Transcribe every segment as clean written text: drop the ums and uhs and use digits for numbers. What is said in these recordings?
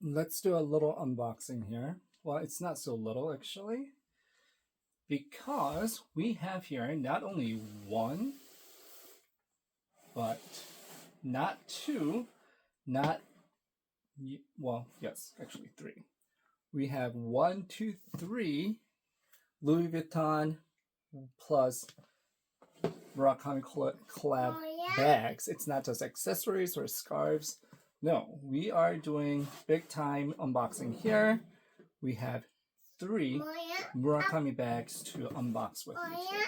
let's do a little unboxing here. Well, it's not so little actually, because we have here not only one, but not two, not, well, yes, actually three. We have 1, 2, 3 Louis Vuitton plus Murakami collab bags. It's not just accessories or scarves. No, we are doing big time unboxing here. We have 3 Murakami bags to unbox with you today.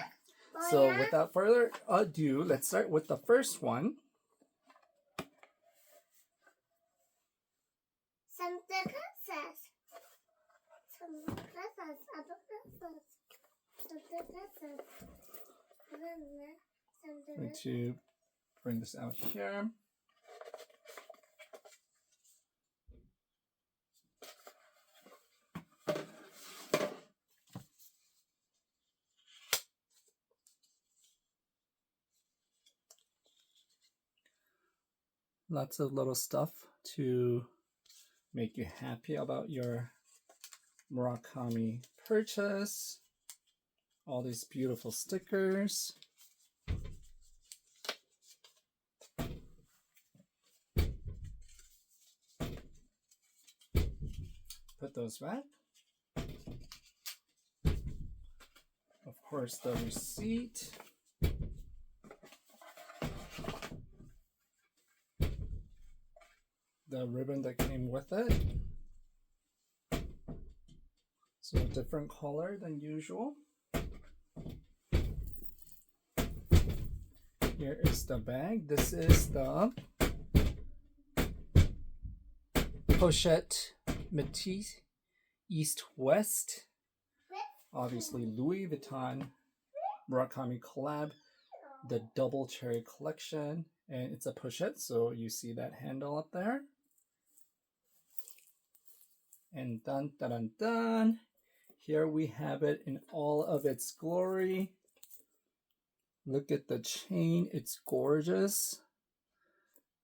So without further ado, let's start with the first one. I'm going to bring this out here. Lots of little stuff to make you happy about your Murakami purchase. All these beautiful stickers. Put those back. Of course, the receipt. The ribbon that came with it. So a different color than usual. Here is the bag. This is the Pochette Métis East West. Obviously Louis Vuitton Murakami collab. The double cherry collection. And it's a pochette, so you see that handle up there. And dun dun dun dun. Here we have it in all of its glory. Look at the chain, it's gorgeous.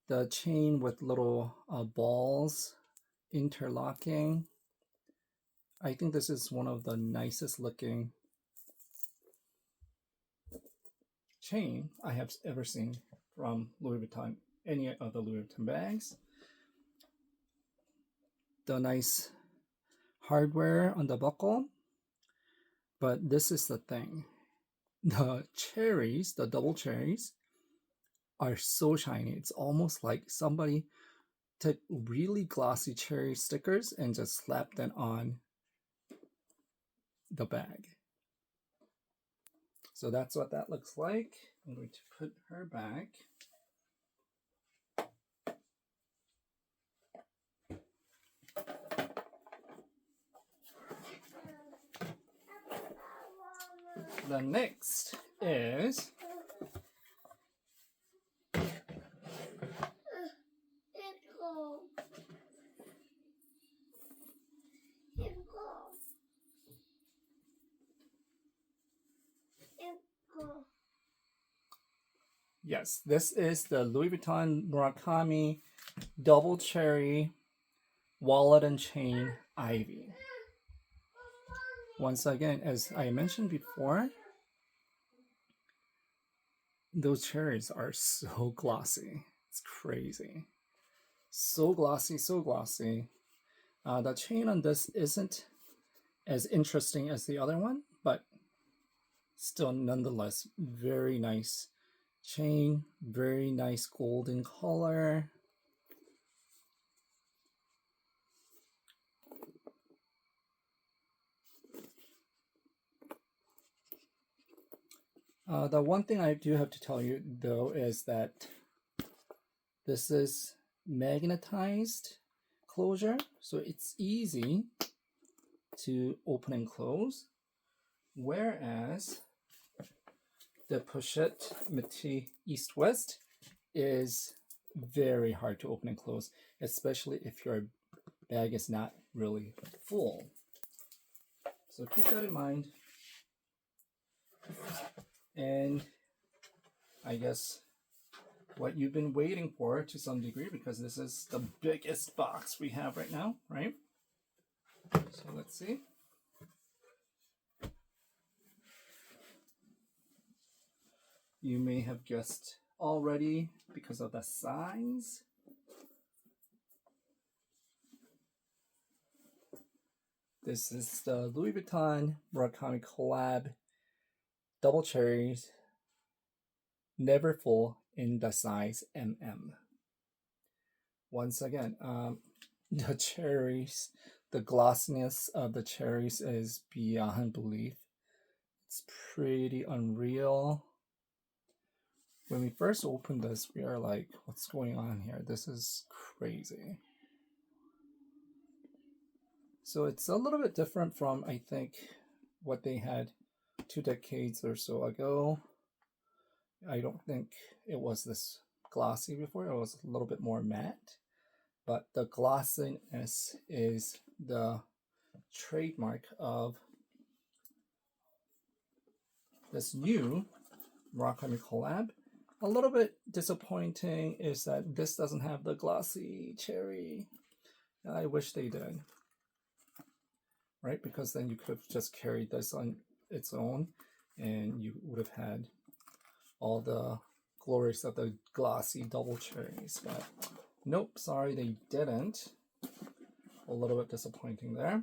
The chain with little balls interlocking. I think this is one of the nicest looking chain I have ever seen from Louis Vuitton, any of the Louis Vuitton bags. The nice hardware on the buckle. But this is the thing. The cherries, the double cherries, are so shiny. It's almost like somebody took really glossy cherry stickers and just slapped them on the bag. So that's what that looks like. I'm going to put her back. The next is yes, this is the Louis Vuitton Murakami double cherry wallet and chain ivy. Once again, as I mentioned before, those cherries are so glossy. It's crazy. So glossy, so glossy. The chain on this isn't as interesting as the other one, but still nonetheless very nice chain, very nice golden color. The one thing I do have to tell you though is that this is magnetized closure, so it's easy to open and close, whereas the Pochette Métis East West is very hard to open and close, especially if your bag is not really full. So keep that in mind. And I guess what you've been waiting for to some degree, because this is the biggest box we have right now, right? So let's see. You may have guessed already because of the size. This is the Louis Vuitton Murakami Collab double cherries, never full, in the size MM. Once again, the cherries, the glossiness of the cherries is beyond belief. It's pretty unreal. When we first opened this, we are like, what's going on here? This is crazy. So it's a little bit different from, I think, what they had 2 decades or so ago. I don't think it was this glossy before. It was a little bit more matte. But the glossiness is the trademark of this new Murakami collab. A little bit disappointing is that this doesn't have the glossy cherry. I wish they did. Right? Because then you could have just carried this on its own and you would have had all the glories of the glossy double cherries. But nope, sorry, they didn't. A little bit disappointing there.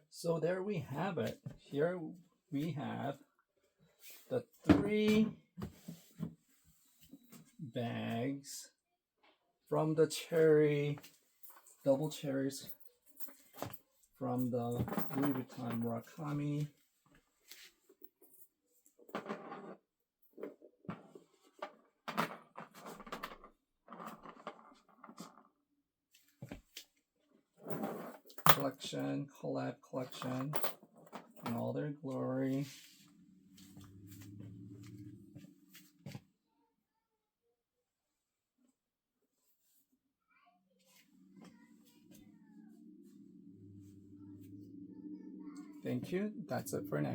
So there we have it. Here we have the 3 bags from the cherry, double cherries from the Louis Vuitton Murakami. Collection, collab collection, in all their glory. Thank you. That's it for now.